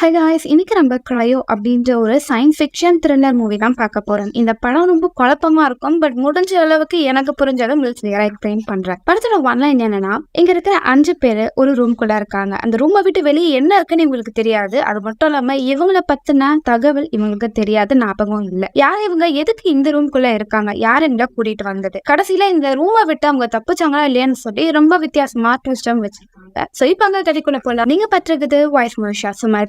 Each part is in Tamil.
ஹை காய்ஸ், இன்னைக்கு நம்ம க்ரையோ அப்படின்ற ஒரு சயின்ஸ் ஃபிக்ஷன் த்ரில்லர் மூவி தான் பார்க்க போறோம். இந்த படம் ரொம்ப குழப்பமா இருக்கும். பட் முடிஞ்ச அளவுக்கு எனக்கு புரிஞ்சதை உங்களுக்கு கிளியரா எக்ஸ்பிளைன் பண்றேன். படத்தோட ஒன்லைன் என்னன்னா, இங்க இருக்கிற 5 பேர் ஒரு ரூம்குள்ள இருக்காங்க. அந்த ரூமை விட்டு வெளியே என்ன இருக்குன்னு இவங்களுக்கு தெரியாது. அது மட்டும் இல்லாம இவங்களை பத்தின தகவல் இவங்களுக்கு தெரியாது, ஞாபகம் இல்லை. யார் இவங்க, எதுக்கு இந்த ரூம்குள்ள இருக்காங்க, யார் எங்க கூட்டிட்டு வந்தது, கடைசியில இந்த ரூமை விட்டு அவங்க தப்பிச்சாங்களா இல்லையான்னு சொல்லி ரொம்ப வித்தியாசமா ட்விஸ்டும் வச்சிருக்காங்க. சோ இப்ப அங்க கதைக்குள்ள போலாம். நீங்க பற்றிருக்குது வாய்ஸ் மோஷா. சும்மா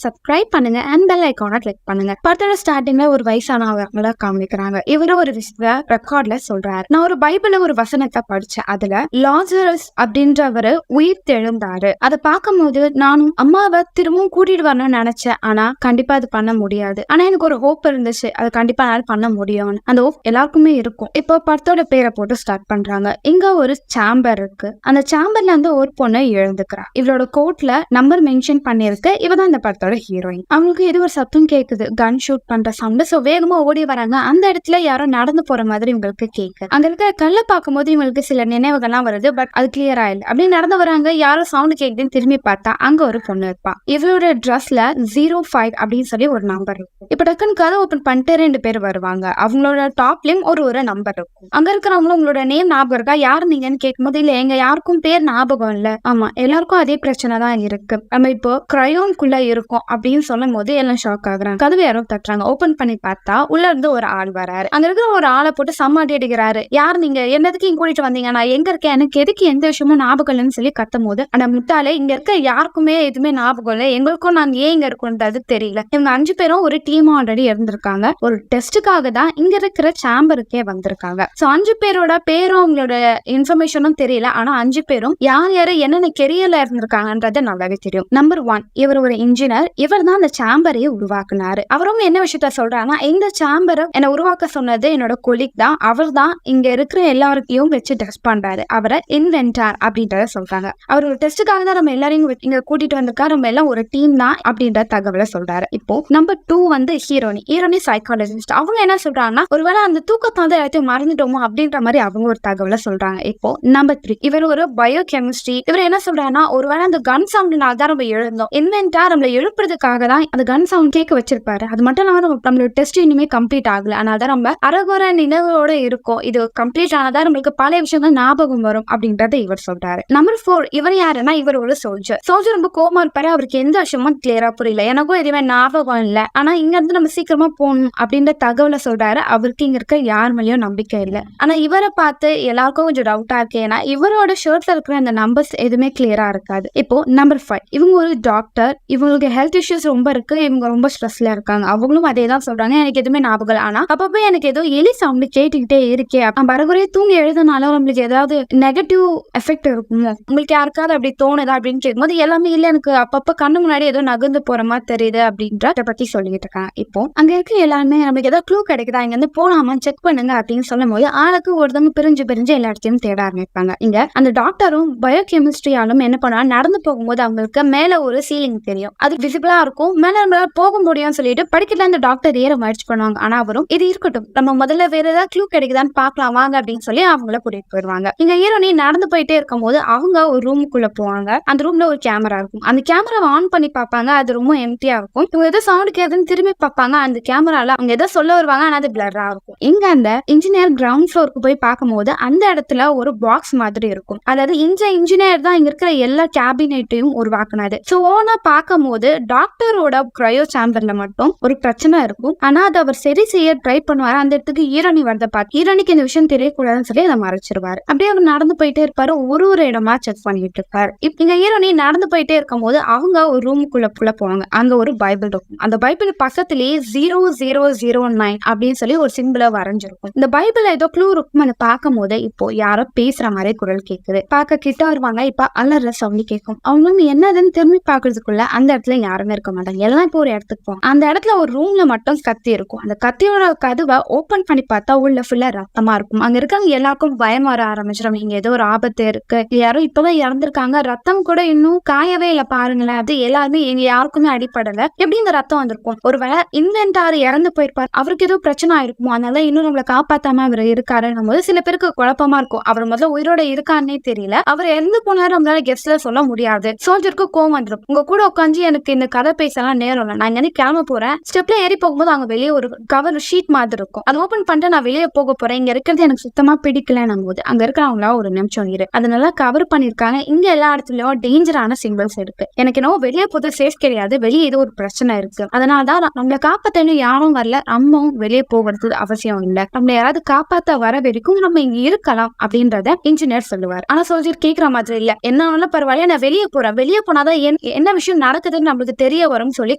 சப்ஸ்கிரைப் பண்ணுங்க அண்ட் பெல் ஐகானை கிளிக் பண்ணுங்க. படத்தோட ஸ்டார்டிங்ல ஒரு வயசானவங்கள காமிக்கிறாங்க. இவரு ஒரு விஷயத்த ரெக்கார்ட்ல சொல்றாரு. நான் ஒரு பைபிள்ல ஒரு வசனத்தை படிச்சேன். அதுல லாசரஸ் அப்படின்றவரு உயிர் தெழுந்தாரு. அதை பார்க்கும் போது நானும் அம்மாவை திரும்பவும் கூட்டிட்டு வரணும்னு நினைச்சேன். ஆனா கண்டிப்பா அது பண்ண முடியாது. ஆனா எனக்கு ஒரு ஹோப் இருந்துச்சு, அது கண்டிப்பா என்னால பண்ண முடியும்னு. அந்த ஹோப் எல்லாருக்குமே இருக்கும். இப்போ படத்தோட பேரை போட்டு ஸ்டார்ட் பண்றாங்க. இங்க ஒரு சேம்பர் இருக்கு. அந்த சேம்பர்ல இருந்து ஒரு பொண்ணு எழுந்துக்கிறா. இவளோட கோட்ல நம்பர் மென்ஷன் பண்ணிருக்கு. இவதான் இந்த படத்தோட ஹீரோயின். அவங்களுக்கு இது ஒரு சத்தம் கேக்குது, கன் ஷூட் பண்ற சவுண்ட். சோ வேகமா ஓடி வராங்க. அந்த இடத்துல யாரோ நடந்து போற மாதிரி இவங்களுக்கு கேக்கு. அங்க இருக்கிற கல்ல பார்க்கும்போது இவங்களுக்கு சில நினைவுகள்லாம் வருது. பட் அது கிளியரா இல்ல. அப்படி நடந்து வராங்க. யாரோ சவுண்ட் கேக்குதுன்னு திரும்பி பார்த்தா அங்க ஒரு பொண்ணு இருப்பா. இவளோட ட்ரெஸ்ல 05 அப்படின்னு சொல்லி ஒரு நம்பர் இருக்கும். இப்ப டக்குன்னு கதை ஓபன் பண்ணிட்டு 2 பேர் வருவாங்க. அவங்களோட டாப்லயும் ஒரு நம்பர் இருக்கும். அங்க இருக்கிறவங்களும் உங்களோட நேம் ஞாபகம் இருக்கா, யாரு நீங்கன்னு கேட்கும்போது இல்ல எங்க யாருக்கும் பேர் ஞாபகம் இல்ல. ஆமா, எல்லாருக்கும் அதே பிரச்சனை தான் இருக்கு. நம்ம இப்போ கிரையோன்குள்ள இருக்கும் அப்படின்னு சொல்லும் போது எல்லாம் ஷாக் ஆகுறாங்க. கதவு யாரோ தட்டுறாங்க. ஓபன் பண்ணி பார்த்தா உள்ள இருந்து ஒரு ஆள் வராரு. அங்க இருக்கிற ஒரு ஆளை போட்டு சம்மாட்டி அடிக்கிறாரு. யார் நீங்க, என்னதுக்கு இங்க கூட்டிட்டு வந்தீங்க, நான் எங்க இருக்கேன், எனக்கு எதுக்கு எந்த விஷயமும் ஞாபகம் இல்லைன்னு சொல்லி கத்தும் போது அந்த முட்டாளே இங்க இருக்க யாருக்குமே எதுவுமே ஞாபகம் இல்லை, எங்களுக்கும் நான் ஏன் இங்க இருக்குன்றது தெரியல. இவங்க 5 பேரும் ஒரு டீம் ஆல்ரெடி இருந்திருக்காங்க. ஒரு டெஸ்டுக்காக தான் இங்க இருக்கிற சேம்பருக்கே வந்திருக்காங்க. சோ 5 பேரோட பேரும் அவங்களோட இன்ஃபர்மேஷனும் தெரியல. ஆனா 5 பேரும் யார் யாரு என்னென்ன கெரியர்ல இருந்திருக்காங்கன்றது நல்லாவே தெரியும். நம்பர் 1 இவர் ஒரு இன்ஜினியர். இவர் தான் அந்த சேம்பரையே உருவாக்குனாரு. அவரும் என்ன விஷயத்த சொல்றாங்கன்னா, இந்த சேம்பரை என்ன உருவாக்க சொன்னது என்னோட கொலீக் தான். அவர் தான் இங்க இருக்கிற எல்லாருக்கையும் வச்சு டெஸ்ட் பண்றாரு. அவரை இன்வென்டார் அப்படின்றத சொல்றாங்க. அவர் ஒரு டெஸ்டுக்காக தான் நம்ம எல்லாரையும் இங்க கூட்டிட்டு வந்திருக்காரு. நம்ம எல்லாம் ஒரு டீம் தான் அப்படின்ற தகவலை சொல்றாரு. இப்போ நம்பர் 2 வந்து ஹீரோனி சைக்காலஜிஸ்ட். அவங்க என்ன சொல்றாங்கன்னா, ஒருவேளை அந்த தூக்கத்தை வந்து எல்லாத்தையும் மறந்துட்டோமோ அப்படின்ற மாதிரி அவங்க ஒரு தகவலை சொல்றாங்க. இப்போ நம்பர் 3 இவர் ஒரு பயோ கெமிஸ்ட்ரி. இவர் என்ன சொல்றாருன்னா, ஒருவேளை அந்த கன் சவுண்ட்னால தான் நம்ம எழுந்தோம், இன்வென்டா நம்மள எழுப்புறதுக்காக தான் அந்த கன் சவுண்ட் கேட்க வச்சிருப்பாரு. அது மட்டும் இல்லாம நம்மளோட டெஸ்ட் இனிமே கம்ப்ளீட் ஆகல, அதனால தான் நம்ம அரகுற நினைவோட இருக்கோம். இது கம்ப்ளீட் ஆனதா நம்மளுக்கு பல விஷயங்கள் ஞாபகம் வரும் அப்படின்றத இவர் சொல்றாரு. நம்பர் 4 இவர் யாருன்னா, இவர் ஒரு சோல்ஜர் ரொம்ப கோமா இருப்பாரு. அவருக்கு எந்த விஷயமும் கிளியரா புரியல, எனக்கும் எதுவுமே ஞாபகம் இல்ல, ஆனா இங்க இருந்து நம்ம சீக்கிரமா போகணும் அப்படின்ற தகவலை சொல்றாரு. அவருக்கு இங்க இருக்க யார் மேலேயும் நம்பிக்கை இல்லை. ஆனா இவரை பார்த்து எல்லாருக்கும் கொஞ்சம் டவுட்டா இருக்கு. ஏன்னா இவரோட ஷர்ட்ல இருக்கிற அந்த நம்பர்ஸ் எதுவுமே கிளியரா இருக்காது. இப்போ நம்பர் 5 இவங்க ஒரு டாக்டர். இவங்களுக்கு ஹெல்த் இஷ்யூஸ் ரொம்ப இருக்கு. இவங்க ரொம்ப ஸ்ட்ரெஸ்ல இருக்காங்க. அவங்களும் அதே தான் சொல்றாங்க, எனக்கு எதுவுமே ஞாபகம். ஆனா அப்பப்போ எனக்கு ஏதோ எலி சவுண்ட் கேட்டுக்கிட்டே இருக்கே, பரகுறையே தூங்கி எழுதுனாலும் நம்மளுக்கு ஏதாவது நெகட்டிவ் எஃபெக்ட் இருக்குமோ, உங்களுக்கு யாருக்காவது அப்படி தோணுதா அப்படின்னு கேட்கும்போது எல்லாமே இல்ல, எனக்கு அப்பப்ப கண்ணு முன்னாடி ஏதோ நகர்ந்து போற மாதிரி தெரியுது அப்படின்ற பத்தி சொல்லிட்டு இருக்காங்க. இப்போ அங்க இருக்க எல்லாருமே நமக்கு ஏதாவது க்ளூ கிடைக்குதா, இங்க இருந்து போலாமா செக் பண்ணுங்க அப்படின்னு சொல்லும் போது ஆளுக்கு ஒருத்தவங்க பிரிஞ்சு எல்லா இடத்தையும் தேட ஆரம்பிப்பாங்க. இங்க அந்த டாக்டரும் பயோ கெமிஸ்ட்ரியாலும் என்ன பண்ணா, நடந்து போகும்போது அவங்களுக்கு மேல ஒரு சீலிங் தெரியும், அது விசிபிளா இருக்கும். மேல நம்மளால போக முடியும்னு சொல்லிட்டு படிக்கல அந்த டாக்டர் ஏற முயற்சி பண்ணுவாங்க. ஆனா அவரும் இது இருக்கட்டும், நம்ம முதல்ல வேற ஏதாவது க்ளூ கிடைக்குதான்னு பாக்கலாம் வாங்க அப்படின்னு சொல்லி அவங்கள கூட்டிட்டு போயிருவாங்க. இங்க ஹீரோனி நடந்து போயிட்டே இருக்கும் போது அவங்க ஒரு ரூமுக்குள்ள போவாங்க. அந்த ரூம்ல ஒரு கேமரா இருக்கும். அந்த கேமராவை ஆன் பண்ணி பார்ப்பாங்க. அது ரொம்ப எம்டியா இருக்கும். இவங்க ஏதோ சவுண்ட் கேக்குதுன்னு திரும்பி பார்ப்பாங்க. அந்த கேமரால அவங்க ஏதோ சொல்ல வருவாங்க, ஆனா அது பிளரா இருக்கும். இங்க அந்த இன்ஜினியர் கிரவுண்ட் ஃப்ளோருக்கு போய் பார்க்கும்போது அந்த இடத்துல ஒரு பாக்ஸ் மாதிரி இருக்கும். அதாவது இந்த இன்ஜினியர் தான் இங்க இருக்கிற எல்லா கேபினெட்டையும் உருவாக்குனது. சோ ஓனா பார்க்கும் போது டாக்டரோட கிரையோ சேம்பர்ல மட்டும் ஒரு பிரச்சனை இருக்கும். ஆனா அதை அவர் சரி செய்ய ட்ரை பண்ணுவாரு. அந்த இடத்துக்கு ஹீரோனி வரத பார்த்து ஹீரோனிக்கு இந்த விஷயம் தெரியக்கூடாதுன்னு சொல்லி அதை மறைச்சிருவாரு. அப்படியே அவர் நடந்து போயிட்டே இருப்பாரு. ஒரு இடமா செக் பண்ணிட்டு இருப்பாரு. இங்க ஹீரோனி நடந்து போயிட்டே இருக்கும் போது அவங்க ஒரு ரூமுக்குள்ள போவாங்க. அங்க ஒரு பைபிள் இருக்கும். அந்த பைபிள் பக்கத்திலேயே 0009 அப்படின்னு சொல்லி ஒரு சிம்பிள வரைஞ்சிருக்கும். இந்த பைபிள் ஏதோ க்ளூ இருக்கும். அதை பார்க்கும் போது இப்போ யாரோ பேசுற மாதிரி குரல் கேக்குது. பார்க்க கிட்ட வருவாங்க. இப்ப அலற சவுண்ட் கேட்கும். அவங்க என்னதுன்னு திரும்பி பாக்குறதுக்குள்ள அந்த இடத்துல யாருமே இருக்க மாட்டாங்க. எல்லாம் இப்போ ஒரு இடத்துக்கு போவோம். அந்த இடத்துல ஒரு ரூம்ல மட்டும் கத்தி இருக்கும். அந்த கத்தியோட கதவை ஓபன் பண்ணி பார்த்தா உள்ள ஃபுல்லா ரத்தமா இருக்கும். அங்க இருக்காங்க எல்லாருக்கும் பயம் வர ஆரம்பிச்சிடும். இங்க ஏதோ ஒரு ஆபத்து இருக்கு, யாரோ இப்பதான் இறந்திருக்காங்க, ரத்தம் கூட இன்னும் காயவே இல்லை பாருங்களேன். அது எல்லாருமே எங்க யாருக்குமே அடிப்படல, எப்படி இந்த ரத்தம் வந்திருக்கும், ஒருவேளை இன்வென்டார் இறந்து போயிருப்பார், அவருக்கு ஏதோ பிரச்சனை ஆயிருக்குமோ, அதனால இன்னும் நம்மளை காப்பாத்தாம அவர் இருக்காருன்னும் போது சில பேருக்கு குழப்பமா இருக்கும். அவர் முதல்ல உயிரோட இருக்காருன்னே தெரியல, அவர் இறந்து போனாரு நம்மளால கெஸ்ட்ல சொல்ல முடியாது. சோல்ஜருக்கு கோவம் வந்துடும். உங்க கூட உட்காந்து எனக்கு இந்த கதை பேசலாம் நேரம் இல்லை, நான் இங்க கிளம்ப போறேன். ஸ்டெப்ல ஏறி போகும்போது அங்க வெளியே ஒரு கவர் ஷீட் மாதிரி இருக்கும், அதை ஓபன் பண்ணிட்டு நான் வெளியே போக போறேன், இங்க இருக்கிறது எனக்கு சுத்தமா பிடிக்கலன்னும் போது அங்க இருக்கிறவங்களா ஒரு நிமிஷம் இரு, அதனால கவர் பண்ணிருக்காங்க, இங்க எல்லா இடத்துலயும் டேஞ்சரான சிம்பிள்ஸ் இருக்கு, எனக்கு என்னவோ வெளியே போது சேஃப் கிடையாது, வெளியே ஏதோ ஒரு பிரச்சனை இருக்கு, அதனாலதான் நம்மளை காப்பாத்தணும் யாரும் வரல, நம்மவும் வெளியே போகிறது அவசியம் இல்லை, நம்மள யாராவது காப்பாத்த வர வரைக்கும் நம்ம இங்க இருக்கலாம் அப்படின்றத இன்ஜினியர் சொல்லுவார். ஆனா சோல்ஜர் கேட்கிற மாதிரி இல்ல, என்ன ஆனாலும் பரவாயில்ல, நான் வெளியே போறேன், வெளியே போனாதான் என்ன விஷயம் நடக்குதுன்னு நம்மளுக்கு தெரிய வரும் சொல்லி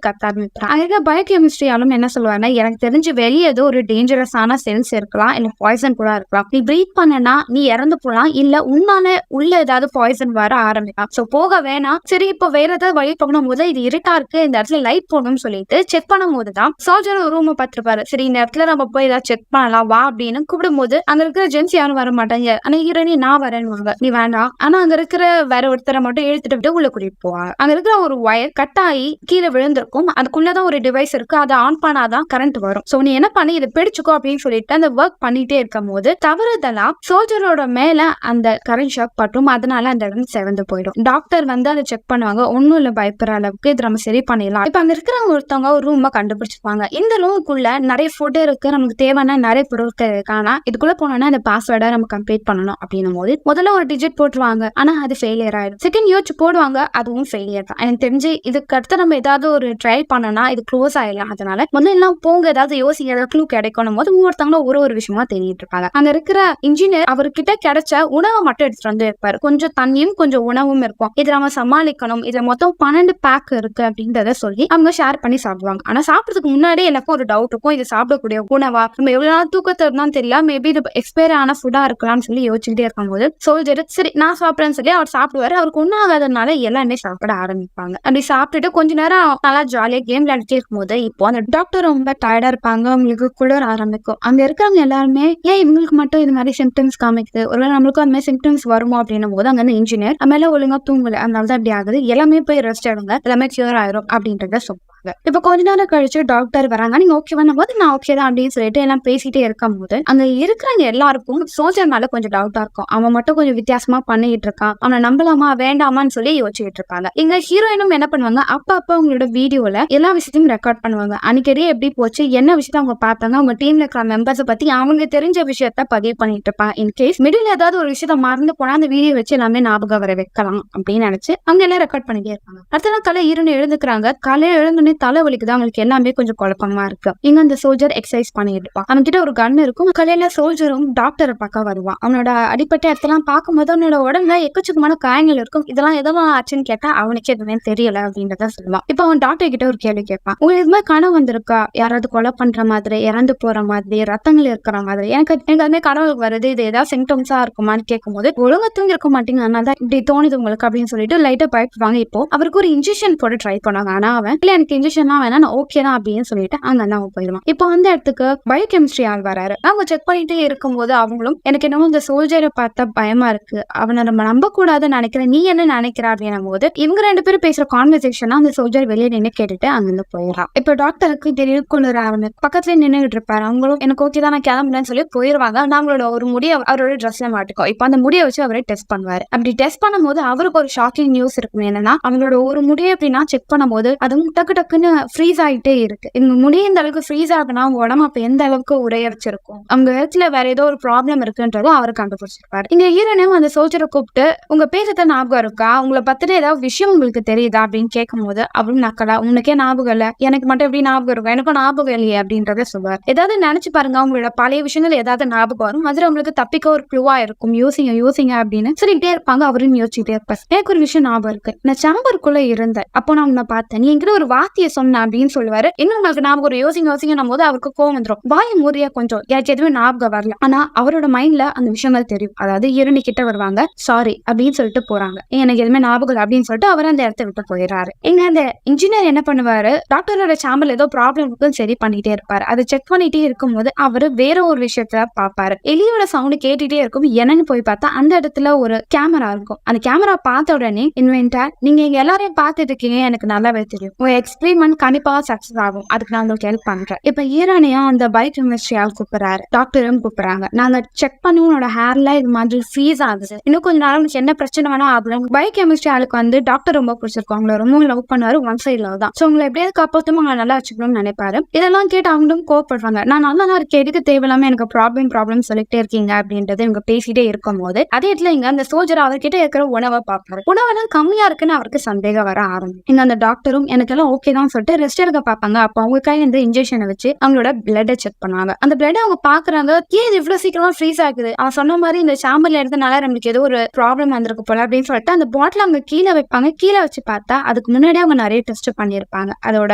கத்த ஆரம்பிக்கிறான். அங்க பயோகெமிஸ்ட்ரியாலும் என்ன சொல்லுவாருன்னா, எனக்கு தெரிஞ்சு வெளியே ஏதோ ஒரு டேஞ்சரஸான செல்ஸ் இருக்கலாம், இல்ல பாய்சன் கூட இருக்கலாம், நீ பிரீத் பண்ணனா நீ இறந்து போலாம், இல்ல உன்னால உள்ள ஏதாவது பாய்சன் வர ஆரம்பிக்கலாம், சோ போக வேணாம், சரி இப்போ வேற ஏதாவது வழி போகணும் போது இது இருட்டா இருக்கு, இந்த இடத்துல லைட் போகணும்னு சொல்லிட்டு செக் பண்ணும் போதுதான் சோல்ஜர் ஒரு ரூம் பார்த்திருப்பாரு, சரி இந்த இடத்துல நம்ம போய் ஏதாவது செக் பண்ணலாம் வா அப்படின்னு கூப்பிடும் போது அங்க இருக்கிற ஜென்ஸ் யாரும் வர மாட்டாங்க, ஆனா ஹீரோயினி நான் வரேன்னு, நீ வேண்டாம், ஆனா அங்க இருக்கிற வேற ஒருத்தரை மட்டும் இழுத்துட்டு விட்டு உள்ள கூட்டிட்டு போவாங்க. அங்க இருக்கிற ஒரு ஒயர் கட் ஆகி கீழே விழுந்திருக்கும், அதுக்குள்ளதான் ஒரு டிவைஸ் இருக்கு, அதை ஆன் பண்ணாதான் கரண்ட் வரும், சோ நீ என்ன பண்ணி இதை பிடிச்சுக்கோ அப்படின்னு சொல்லிட்டு அந்த ஒர்க் பண்ணிட்டே இருக்கும் போது தவறுதலா சோல்ஜரோட மேல அந்த கரண்ட் ஷாக் பட்டும், அதனால அந்த இடம் செவந்து போயிடும். டாக்டர் வந்து அதை செக் பண்ணுவாங்க, ஒன்னும் இல்ல பயப்படுற அளவுக்கு இது நம்ம சரி பண்ணிடலாம். இப்ப அங்க இருக்கிறவங்க ஒருத்தவங்க ஒரு ரூம் கண்டுபிடிச்சிருப்பாங்க, இந்த ரூமுக்குள்ள நிறைய ஃபுட் இருக்கு, நமக்கு தேவையான நிறைய பொருட்கள் இருக்கு, ஆனா இதுக்குள்ள போனோம்னா இந்த பாஸ்வேர்டை நம்ம கம்ப்ளீட் பண்ணணும் அப்படின்னும் போது முதல்ல ஒரு டிஜிட் போட்டுருவாங்க, ஆனா அது ஃபெயிலியர் ஆயிடும், செகண்ட் யோசிச்சு போடுவாங்க, அதுவும் ஃபெயிலியர் தான். எனக்கு தெரிஞ்சு இதுக்கு அடுத்து நம்ம ஏதாவது ஒரு ட்ரை பண்ணனா இது க்ளோஸ் ஆயிடலாம், அதனால முதல்ல எல்லாம் போங்க, ஏதாவது யோசிக்க ஏதாவது க்ளூ கிடைக்கணும் போது ஒவ்வொருத்தவங்களும் ஒரு விஷயமா தெரியிட்டு இருப்பாங்க. அங்க இருக்கிற இன்ஜினியர் அவர்கிட்ட கிடைச்ச உணவை மட்டும் எடுத்துட்டு வந்து இருப்பாரு, கொஞ்சம் தண்ணியும் கொஞ்சம் உணவும் இருக்கும், இது நம்ம சமாளிக்கணும், இதுல மொத்தம் 12 பேக் இருக்கு அப்படின்றத சொல்லி அவங்க ஷேர் பண்ணி சாப்பிடுவாங்க. ஆனா சாப்பிடுறதுக்கு முன்னாடி எனக்கும் ஒரு டவுட் இருக்கும், இது சாப்பிடக்கூடிய உணவா, நம்ம எவ்வளவு நாள் தூக்கத்தை இருந்தாலும் தெரியல, மேபி இது எக்ஸ்பயர் ஆன ஃபுட்டா இருக்கலாம்னு சொல்லி யோசிச்சுட்டே இருக்கும்போது சோல்ஜர் சரி நான் சாப்பிடுறேன்னு சொல்லி அவர் சாப்பிடுவாரு, அவருக்கு ஒன்னும் ஆகாதனால எல்லாமே சாப்பிட ஆரம்பிப்பாங்க. அப்படி சாப்பிட்டுட்டு கொஞ்ச நேரம் நல்லா ஜாலியா கேம் விளையாடிட்டே இருக்கும் போது இப்போ அந்த டாக்டர் ரொம்ப டயர்டா இருப்பாங்க, அவங்களுக்கு குளிர ஆரம்பிக்கும், அங்க இருக்கிறவங்க எல்லாருமே ஏன் இவங்களுக்கு மட்டும் இது மாதிரி சிம்டம்ஸ் காமிக்குது, ஒருவேளை நம்மளுக்கும் அந்த மாதிரி சிம்டம்ஸ் வருமோ அப்படின்னும் போது அங்க இன்ஜினியர் மேல ஒழுங்கா தூங்கல, அதனாலதான் இப்படி ஆகுது, எல்லாமே போய் ரெஸ்ட் எடுங்க, எல்லாமே கியூர் ஆயிரும் அப்படின்றத சொல்லுவாங்க. இப்ப கொஞ்ச நேரம் கழிச்சு டாக்டர் வராங்க, நீங்க ஓகே பண்ணும் போது நான் ஓகே தான் அப்படின்னு சொல்லிட்டு எல்லாம் பேசிட்டே இருக்கும் போது அங்க இருக்கிறவங்க எல்லாருக்கும் சோல்ஜர் மேல கொஞ்சம் டவுட்டா இருக்கும், அவன் மட்டும் கொஞ்சம் வித்தியாசமா பண்ணிட்டு இருக்கான், அவனை நம்பலாமா வேண்டாமான்னு சொல்லி யோசிச்சுட்டு இருப்பாங்க. எங்க ஹீரோயினும் என்ன பண்ணுவாங்க, அப்ப அவங்களோட வீடியோல எல்லா விஷயத்தையும் ரெக்கார்ட் பண்ணுவாங்க, அன்னைக்கே எப்படி போச்சு, என்ன விஷயத்த அவங்க பார்த்தாங்க, அவங்க டீம்ல இருக்கிற மெம்பர்ஸ் பத்தி அவங்க தெரிஞ்ச விஷயத்த பதிவு பண்ணிட்டு இருப்பாங்க, இன்கேஸ் மிடில் ஏதாவது ஒரு விஷயத்த மறந்து போனா அந்த வீடியோ வச்சு எல்லாமே ஞாபகம் வர வைக்கலாம் அப்படின்னு நினைச்சு அவங்க எல்லாம் ரெக்கார்ட் பண்ணிட்டே இருப்பாங்க. அடுத்த நாள் காலை ஹீரோயின் எழுந்துக்கிறாங்க, காலையில எழுந்து தலைவலிக்குதான், அவங்களுக்கு எல்லாமே கொஞ்சம் குழப்பமா இருக்கு. இங்க அந்த சோல்ஜர் எக்ஸசைஸ் பண்ணிட்டு இருப்பான், அவன் கிட்ட ஒரு கன் இருக்கும், காலையில சோல்ஜரும் டாக்டரை பார்க்க வருவான், அவனோட அடிப்பட்ட இடத்தெல்லாம் பார்க்கும்போது அவனோட உடம்புல எக்கச்சக்கமான காயங்கள் இருக்கும், இதெல்லாம் எதெல்லாம் ஆச்சுன்னு கேட்டா அவனுக்கு எதுவுமே தெரியல அப்படின்றத சொல்லுவான். இப்ப அவன் டாக்டர் கிட்ட ஒரு கேள்வி கேட்பான், உங்களுக்கு இது மாதிரி கனவு வந்திருக்கா, யாராவது கொலை பண்ற மாதிரி, இறந்து போற மாதிரி, ரத்தங்கள் இருக்கிற மாதிரி, எனக்கு அதுமாதிரி கனவு வருது, இது ஏதாவது சிம்டம்ஸா இருக்குமான்னு கேட்கும்போது ஒழுங்கா தூங்கி இருக்க மாட்டீங்க, அதனால இப்படி தோணுது உங்களுக்கு அப்படின்னு சொல்லிட்டு லைட்டா பயப்படுவாங்க. இப்போ அவருக்கு ஒரு இன்ஜெக்ஷன் போட்டு ட்ரை பண்ணுவாங்க, ஆனா அவன் இல்ல எனக்கு இன்ஜெக்ஷன் வேணா நான் ஓகே தான் அப்படின்னு சொல்லிட்டு அங்க அவன் போயிடுவான். இப்போ அந்த இடத்துக்கு பயோகெமிஸ்ட்ரி ஆள் வராரு, அவங்க செக் பண்ணிட்டே இருக்கும்போது அவங்களும் எனக்கு என்னமோ இந்த சோல்ஜரை பார்த்தா பயமா இருக்கு, அவனை நம்ம நம்ப கூடாதுன்னு நினைக்கிறேன், நீ என்ன நினைக்கிற அப்படின்னும் போது இவங்க ரெண்டு பேரும் பேசுற கான்வர்சேஷனா அந்த சோல்ஜர் வெளியே நின்று கேட்டுட்டு அங்கிருந்து போயிடறான். இப்போ டாக்டருக்கு திடீர் குளிர பக்கத்துல நின்றுட்டு இருப்பாரு, அவங்களும் எனக்கு ஓகே தான் நான் கிளம்புறேன்னு சொல்லி போயிருவாங்க. அவங்களோட ஒரு முடிய அவரோட ட்ரெஸ்ல மாட்டிக்கும், இப்போ அந்த முடியை வச்சு அவரை டெஸ்ட் பண்ணுவாரு. அப்படி டெஸ்ட் பண்ணும்போது அவருக்கு ஒரு ஷாக்கிங் நியூஸ் இருக்கும், என்னன்னா அவங்களோட ஒரு முடியை எப்படின்னா செக் பண்ணும்போது அதுவும் டக்கு டக்குன்னு ஃப்ரீஸ் ஆகிட்டே இருக்கு. இவங்க முடிய இந்த அளவுக்கு ஃப்ரீஸ் ஆகுனா அவங்க உடம்பு அப்ப எந்த அளவுக்கு உரையடிச்சிருக்கும், அவங்க இடத்துல வேற ஏதோ ஒரு ப்ராப்ளம் இருக்குன்றதும் அவர் கண்டுபிடிச்சிருப்பாரு. இங்க ஹீரோனும் அந்த சோல்ஜரை கூப்பிட்டு உங்க பேரத்தை ஞாபகம் இருக்கா, உங்களை பத்தின ஏதாவது விஷயம் உங்களுக்கு தெரியுதா அப்படின்னு கேட்கும் போது அவரும் நக்கலா உனக்கே ஞாபகம் இல்ல, எனக்கு மட்டும் எப்படி ஞாபகம் இருக்கும், எனக்கும் ஞாபகம் இல்லையே அப்படின்றத சொல்லுவார். ஏதாவது நினைச்சு பாருங்க, அவங்களோட பழைய விஷயங்கள் ஏதாவது ஞாபகம் வரும், அதுல உங்களுக்கு தப்பிக்க ஒரு க்ளூவா இருக்கும், யோசிங்க அப்படின்னு சொல்லிட்டே இருப்பாங்க. அவரும் யோசிச்சுட்டே இருப்பார். எனக்கு ஒரு விஷயம் ஞாபகம் இருக்கு, நான் சாம்பருக்குள்ள இருந்தேன், அப்போ நான் உன்னை பார்த்தேன், நீ என்கிட்ட ஒரு வார்த்தையை சொன்ன அப்படின்னு சொல்லுவாரு. இன்னும் உங்களுக்கு ஞாபகம் ஒரு யோசிங்க போது அவருக்கு கோவம் வந்துடும், வாய மூறியா கொஞ்சம், எனக்கு எதுவுமே ஞாபகம் வரல. ஆனா அவரோட மைண்ட்ல அந்த விஷயங்கள் தெரியும். அதாவது ஹீரோனி கிட்ட வருவாங்க, சாரி அப்படின்னு சொல்லிட்டு போறாங்க, எனக்கு எதுவுமே ஞாபகம் அப்படின்னு சொல்லிட்டு அவர் அந்த இடத்த விட்டு போயிடுறாரு. எங்க அந்த இன்ஜினியர் என்ன பண்ணுவாரு, டாக்டரோட சாம்பல் ஏதோ ப்ராப்ளம் இருக்குன்னு சரி பண்ணிட்டே இருப்பாரு. அதை செக் பண்ணிட்டே இருக்கும் போது அவரு வேற ஒரு விஷயத்த பாப்பாரு. எலியோட சவுண்ட் கேட்டுட்டே இருக்கும், என்னன்னு போய் பார்த்தா அந்த இடத்துல ஒரு கேமரா இருக்கும். அந்த கேமரா பார்த்த உடனே இன்வென்டர் நீங்க இங்க எல்லாரையும் பார்த்துட்டு இருக்கீங்க, எனக்கு நல்லாவே தெரியும், உங்க எக்ஸ்பிரஷன் எக்ஸ்பெரிமெண்ட் கண்டிப்பா சக்சஸ் ஆகும், அதுக்கு நான் உங்களுக்கு ஹெல்ப் பண்றேன். இப்ப ஈரானியா அந்த பயோகெமிஸ்ட்ரி ஆள் கூப்பிடுறாரு, டாக்டரும் கூப்பிடுறாங்க. நாங்க செக் பண்ணி உன்னோட ஹேர்ல இது மாதிரி ஃப்ரீஸ் ஆகுது, இன்னும் கொஞ்ச நாள் உனக்கு என்ன பிரச்சனை வேணா ஆகலாம். பயோகெமிஸ்ட்ரி ஆளுக்கு வந்து டாக்டர் ரொம்ப பிடிச்சிருக்கும், அவங்கள ரொம்ப லவ் பண்ணுவாரு, ஒன் சைட் லவ் தான். சோ உங்களை எப்படியாவது காப்பாத்தும் உங்களை நல்லா வச்சுக்கணும்னு நினைப்பாரு. இதெல்லாம் கேட்டு அவங்களும் கோவப்படுறாங்க. நான் நல்லா தான் இருக்க, எதுக்கு தேவையில்லாம எனக்கு ப்ராப்ளம் சொல்லிட்டே இருக்கீங்க அப்படின்றது இவங்க பேசிட்டே இருக்கும் போது அதே இடத்துல இங்க அந்த சோல்ஜர் அவர்கிட்ட இருக்கிற உணவை பார்ப்பாரு. உணவெல்லாம் கம்மியா இருக்குன்னு அவருக்கு சந்தேகம் வர ஆரம்பிக்கும். இங்க அந்த டாக்டரும் எனக்கு எல்லாம் ஓகே தான் சொல்லிட்டு ரெஸ்ட் எடுக்க பார்ப்பாங்க. அப்ப அவங்க கையில இருந்து இன்ஜெக்ஷனை வச்சு அவங்களோட பிளட்டை செக் பண்ணுவாங்க. அந்த பிளட் அவங்க பாக்குறாங்க, ஏன் இது இவ்வளவு சீக்கிரமா ஃப்ரீஸ் ஆகுது, அவன் சொன்ன மாதிரி இந்த சாம்பர்ல எடுத்தனால நம்மளுக்கு ஏதோ ஒரு ப்ராப்ளம் வந்திருக்கு போல அப்படின்னு சொல்லிட்டு அந்த பாட்டில் அவங்க கீழே வைப்பாங்க. கீழே வச்சு பார்த்தா அதுக்கு முன்னாடி அவங்க நிறைய டெஸ்ட் பண்ணிருப்பாங்க, அதோட